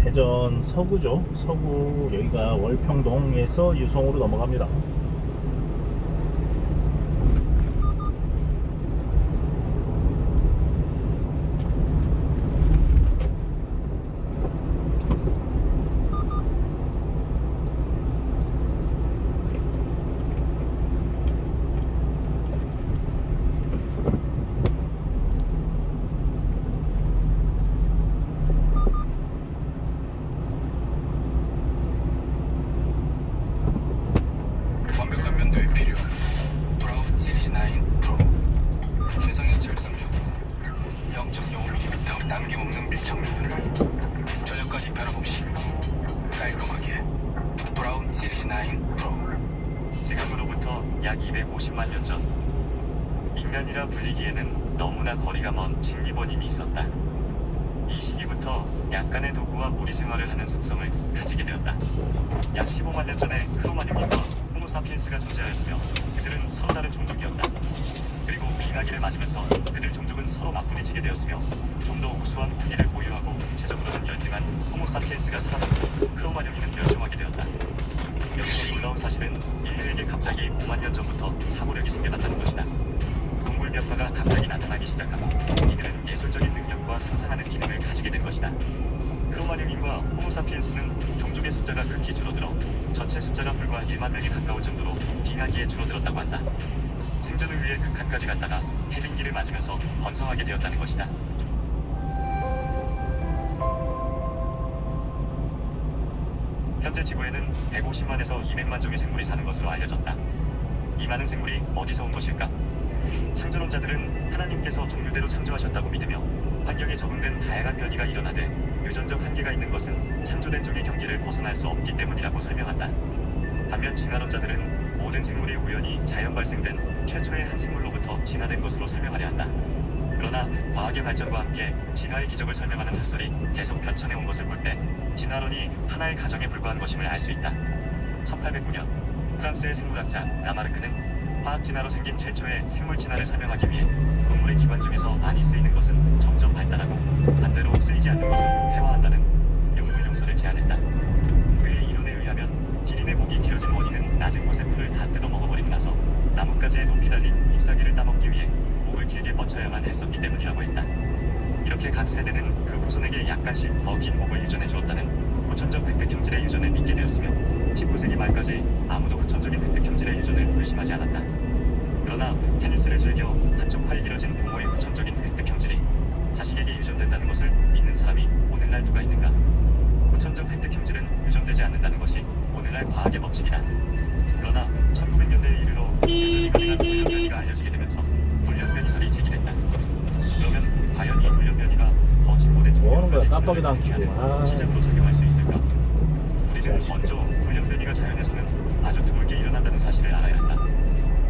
대전 서구죠. 서구 여기가 월평동에서 유성으로 넘어갑니다. 완벽한 면도의 필요. 브라운 시리즈 9 프로. 최상의 절삭력. 0.05mm 남김없는 밀착력들을 전력까지 변함없이 깔끔하게. 브라운 시리즈 9 프로. 지금으로부터 약 250만 년 전, 인간이라 불리기에는 너무나 거리가 먼 직리본인이 있었다. 이 시기부터 약간의 도구와 무리 생활을 하는 습성을 가지게 되었다. 약 15만 년 전에 크로마뇽인과 호모사피엔스가 존재하였으며 그들은 서로 다른 종족이었다. 그리고 빙하기를 맞으면서 그들 종족은 서로 맞부딪히게 되었으며 좀 더 우수한 무기를 보유하고 구체적으로는 열등한 호모사피엔스가 살아남고 크로마뇽인은 멸종하게 되었다. 여기서 놀라운 사실은 인류에게 갑자기 5만 년 전부터 사고력이 생겨났다는 것이다. 동물 몇 가가 갑자기 나타나기 시작하고 이들은 예술적인 능력과 상상하는 기능을 가지게 된 것이다. 크로마뇽인과 호모사피엔스는 종족의 숫자가 극히 줄어들어 전체 숫자가 불과 1만 명에 가까울 정도로 빙하기에 줄어들었다고 한다. 생존을 위해 극한까지 갔다가 해빙기를 맞으면서 번성하게 되었다는 것이다. 현재 지구에는 150만에서 200만 종의 생물이 사는 것으로 알려졌다. 이 많은 생물이 어디서 온 것일까? 창조론자들은 하나님께서 종류대로 창조하셨다고 믿으며 환경에 적응된 다양한 변이가 일어나되 유전적 한계가 있는 것은 창조된 종의 경계를 벗어날 수 없기 때문이라고 설명한다. 반면 진화론자들은 모든 생물이 우연히 자연 발생된 최초의 한 생물로부터 진화된 것으로 설명하려 한다. 그러나 과학의 발전과 함께 진화의 기적을 설명하는 학설이 계속 변천해 온 것을 볼 때 진화론이 하나의 가정에 불과한 것임을 알 수 있다. 1809년 프랑스의 생물학자 라마르크는 화학 진화로 생긴 최초의 생물 진화를 설명하기 위해 동물의 기관 중에서 많이 쓰이는 것은 점점 발달하고 반대로 쓰이지 않는 것은 퇴화한다는 연구 용서를 제안했다. 그의 이론에 의하면 기린의 목이 길어진 원인은 낮은 곳의 풀을 다 뜯어 먹어버리고 나서 나뭇가지에 높이 달린 잎사귀를 따먹기 위해 목을 길게 뻗쳐야만 했었기 때문이라고 했다. 이렇게 각 세대는 그 후손에게 약간씩 더 긴 목을 유전해 주었다는 후천적 획득 형질의 유전을 믿게 되었으며 19세기 말까지 아무도 후천적인 획득 형질의 유전을 의심하지 않았다. 그러나 테니스를 즐겨 한쪽 팔이 길어진 부모의 후천적인 획득 형질이 자식에게 유전된다는 것을 믿는 사람이 오늘날 누가 있는가? 후천적 획득 형질은 유전되지 않는다는 것이 오늘날 과학의 법칙이다. 그러나 1900년대에 이르러 여전히 가능한 돌연변이가 알려지게 되면서 돌연변이설이 제기됐다. 그러면 과연 이 돌연변이가 더 진보된 뭐하는 거야? 종교까지 깜빡이도 안 진화를 켜고. 하는 시작으로 작용할 수 있을까? 우리는 먼저 돌연변이가 자연에서는 아주 드물게 일어난다는 사실을 알아야 한다.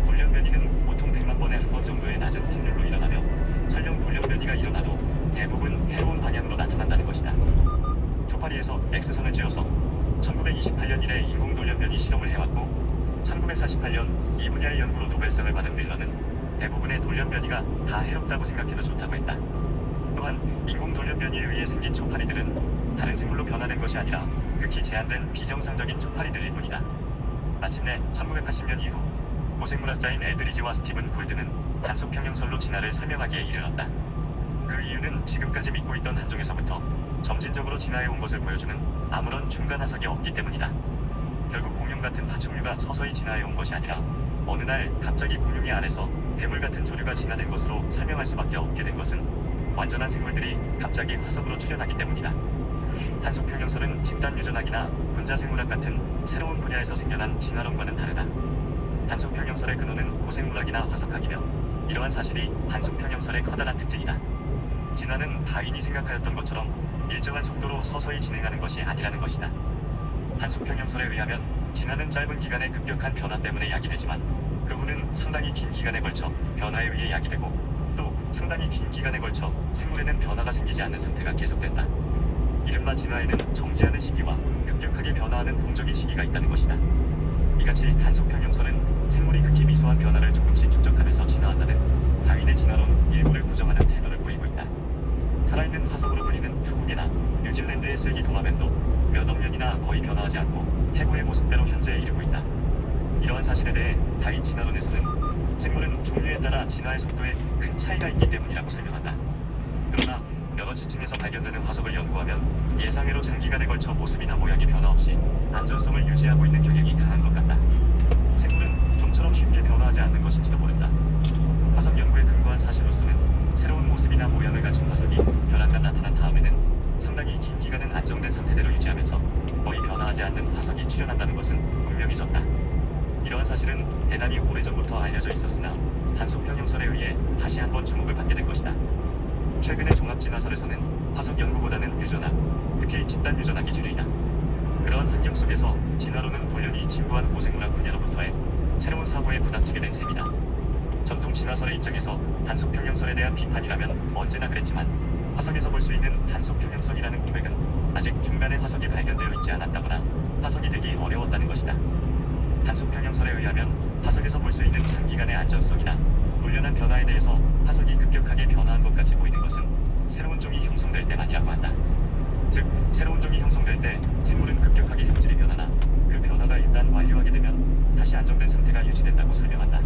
돌연변이는 보통 100만 번에 한 번 정도의 낮은 확률로 일어나며 설령 돌연변이가 일어나도 대부분 해로운 방향으로 나타난다는 것이다. 초파리에서 X선을 쥐어서 1928년 이래 인공 돌연변이 실험을 해왔고 1948년 이 분야의 연구로 노벨상을 받은 밀러는 대부분의 돌연변이가 다 해롭다고 생각해도 좋다고 했다. 또한 인공 돌연변이에 의해 생긴 초파리들은 다른 생물로 변화된 것이 아니라 극히 제한된 비정상적인 초파리들일 뿐이다. 마침내 1980년 이후 고생물학자인 엘드리지와 스티븐 골드는 단속평형설로 진화를 설명하기에 이르렀다. 그 이유는 지금까지 믿고 있던 한 종에서부터 점진적으로 진화해 온 것을 보여주는 아무런 중간 화석이 없기 때문이다. 결국 공룡 같은 파충류가 서서히 진화해 온 것이 아니라 어느 날 갑자기 공룡의 알에서 괴물 같은 조류가 진화된 것으로 설명할 수밖에 없게 된 것은 완전한 생물들이 갑자기 화석으로 출현하기 때문이다. 단속평형설은 집단 유전학이나 분자생물학 같은 새로운 분야에서 생겨난 진화론과는 다르다. 단속평형설의 근원은 고생물학이나 화석학이며 이러한 사실이 단속평형설의 커다란 특징이다. 진화는 다윈이 생각하였던 것처럼 일정한 속도로 서서히 진행하는 것이 아니라는 것이다. 단속평형설에 의하면 진화는 짧은 기간의 급격한 변화 때문에 야기되지만 그 후는 상당히 긴 기간에 걸쳐 변화에 의해 야기되고 또 상당히 긴 기간에 걸쳐 생물에는 변화가 생기지 않는 상태가 계속된다. 이른바 진화에는 정지하는 시기와 급격하게 변화하는 동적인 시기가 있다는 것이다. 이같이 단속평형설은 생물이 극히 미소한 변화를 조금씩 축적하면서 진화한다는 다윈의 진화론 일부를 부정하는 태도를 보이고 있다. 살아있는 화석으로 불리는 투국이나 뉴질랜드의 현재의 슬기 도마뱀도 몇 억 년이나 거의 변화하지 않고 태고의 모습대로 현재에 이르고 있다. 이러한 사실에 대해 다이 진화론에서는 생물은 종류에 따라 진화의 속도에 큰 차이가 있기 때문이라고 설명한다. 그러나 여러 지층에서 발견되는 화석을 연구하면 예상외로 장기간에 걸쳐 모습이나 모양의 변화 없이 안전성을 유지하고 있는 경향이 강한 것 같다. 생물은 좀처럼 쉽게 변화하지 않는 것인지도 모른다. 화석 연구에 근거한 사실로서는 새로운 모습이나 모양을 갖춘 화석이 벼랑간 나타난 다음에는 상당히 긴 기간은 안정된 상태대로 유지하면서 거의 변화하지 않는 화석이 출현한다는 것은 분명해졌다. 이러한 사실은 대단히 오래전부터 알려져 있었으나 단속편 형설에 의해 다시 한번 주목을 받게 된 것이다. 최근의 종합진화설에서는 화석 연구보다는 유전학, 특히 집단 유전학이 주류이다. 그러한 환경 속에서 진화론은 본연이 진부한 고생물학 분야로부터의 새로운 사고에 부닥치게 된 셈이다. 전통 진화설의 입장에서 단속 평형설에 대한 비판이라면 언제나 그랬지만 화석에서 볼 수 있는 단속 평형설이라는 공백은 아직 중간에 화석이 발견되어 있지 않았다거나 화석이 되기 어려웠다는 것이다. 단속 평형설에 의하면 화석에서 볼 수 있는 장기간의 안전성이나 불련한 변화에 대해서 화석이 급격하게 변화한 것 같이 보이는 것은 새로운 종이 형성될 때만이라고 한다. 즉, 새로운 종이 형성될 때 생물은 급격하게 형질이 변하나 그 변화가 일단 완료하게 되면 다시 안정된 상태가 유지된다고 설명한다.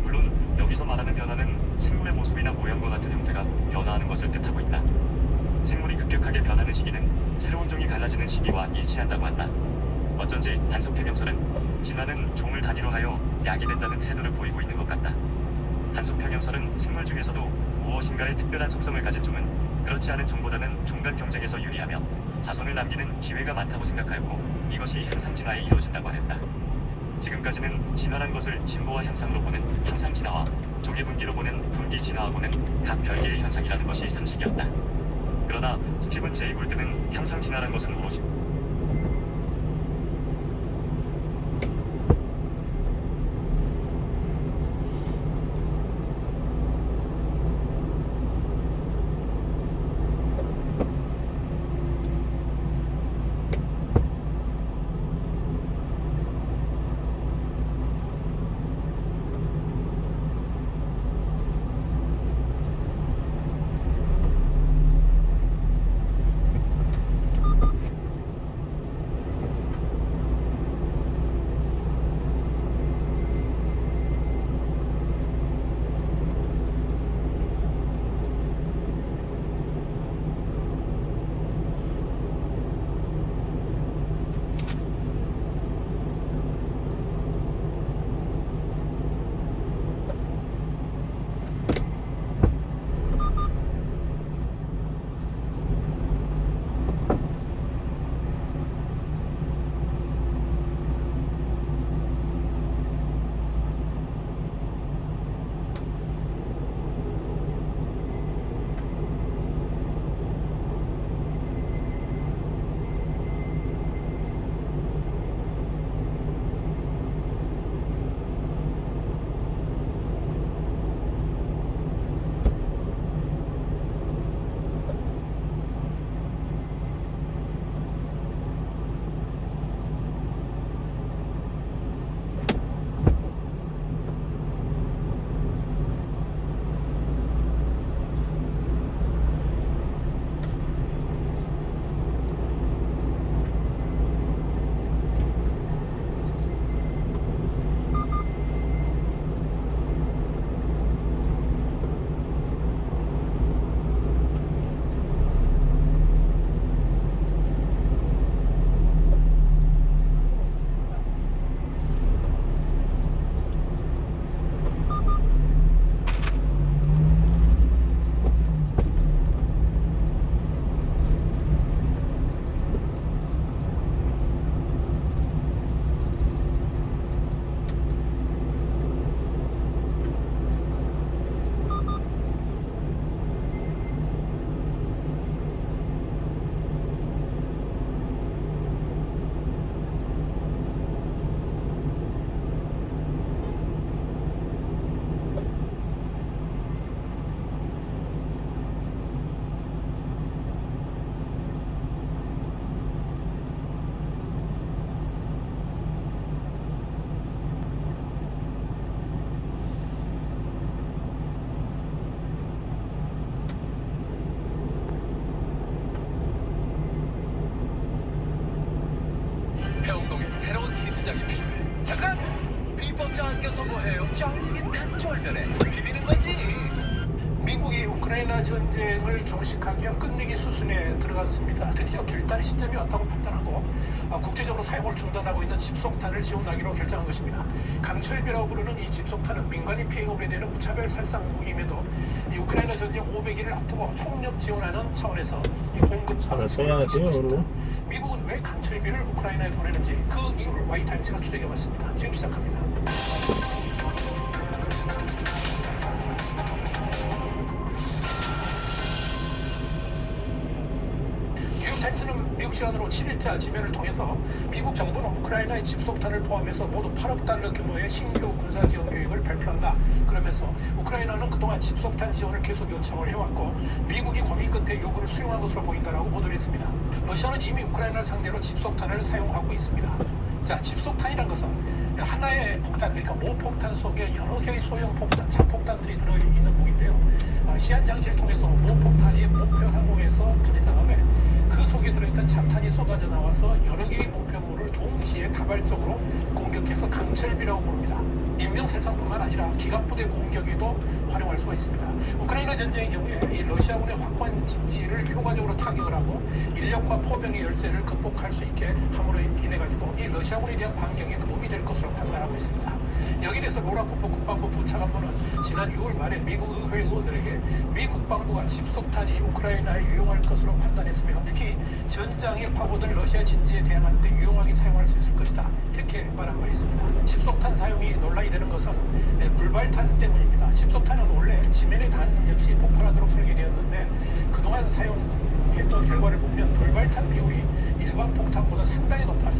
물론 여기서 말하는 변화는 생물의 모습이나 모양과 같은 형태가 변화하는 것을 뜻하고 있다. 생물이 급격하게 변하는 시기는 새로운 종이 갈라지는 시기와 일치한다고 한다. 어쩐지 단속 평형설은 진화는 종을 단위로 하여 약이 된다는 태도를 보이고 있는 것 같다. 단속 평형설은 생물 중에서도 무엇인가의 특별한 속성을 가진 종은 그렇지 않은 종보다는 종 간 경쟁에서 유리하며 자손을 남기는 기회가 많다고 생각하였고 이것이 향상 진화에 이루어진다고 하였다. 지금까지는 진화란 것을 진보와 향상으로 보는 향상 진화와 종의 분기로 보는 분기 진화하고는 각 별개의 현상이라는 것이 상식이었다. 그러나 스티븐 제이 골드는 향상 진화란 것은 오로지 수장이 필요해. 잠깐! 비법장 안 껴서 뭐해요? 쫄깃한 쫄면에 비비는 거지. 미국이 우크라이나 전쟁을 종식하기 위한 끝내기 수순에 들어갔습니다. 드디어 결단의 시점이 왔다고 판단하고 국제적으로 사용을 중단하고 있는 집속탄을 지원하기로 결정한 것입니다. 강철비라고 부르는 이 집속탄은 민간인 피해가 우려되는 무차별 살상 무기임에도 이 우크라이나 전쟁 500일을 앞두고 총력 지원하는 차원에서 이 공급 차를 써야 돼요. 미국은 왜 강철비를 우크라이나에 보내는지 그 이유를 와이타임스가 추적해봤습니다. 지금 시작합니다. 뉴욕타임스는 미국 시간으로 7일자 지면을 통해서 미국 정부는 우크라이나의 집속탄을 포함해서 모두 8억 달러 규모의 신규 군사 지원 계획을 발표한다. 그러면서 우크라이나는 그동안 집속탄 지원을 계속 요청을 해왔고 미국이 고민 끝에 요구를 수용한 것으로 보인다라고 보도를 했습니다. 러시아는 이미 우크라이나를 상대로 집속탄을 사용하고 있습니다. 자, 집속탄이란 것은 하나의 폭탄, 그러니까 모폭탄 속에 여러 개의 소형 폭탄, 차폭탄들이 들어있는 무기인데요. 시한 장치를 통해서 모폭탄이 목표 항공에서 터진 다음에 그 속에 들어있던 차탄이 쏟아져 나와서 여러 개의 목표물을 동시에 다발적으로 공격해서 강철비라고 부릅니다. 인명살상뿐만 아니라 기갑부대 공격에도 활용할 수가 있습니다. 우크라이나 전쟁의 경우에 이 러시아군의 확고한 진지를 효과적으로 타격을 하고 인력과 포병의 열세를 극복할 수 있게 함으로 인해 가지고 이 러시아군에 대한 반격에 도움이 될 것으로 판단하고 있습니다. 여기에 대해서 로라코프 국방부 부차관보는 지난 6월 말에 미국 의회 의원들에게 미 국방부가 집속탄이 우크라이나에 유용할 것으로 판단했으며 특히 전장에 파고들 러시아 진지에 대항하는 데 유용하게 사용할 수 있을 것이다. 이렇게 말한 바 있습니다. 집속탄 사용이 논란이 되는 것은 불발탄 때문입니다. 집속탄은 원래 지면에 닿는 즉시 폭발하도록 설계되었는데 그동안 사용했던 결과를 보면 불발탄 비율이 일반 폭탄보다 상당히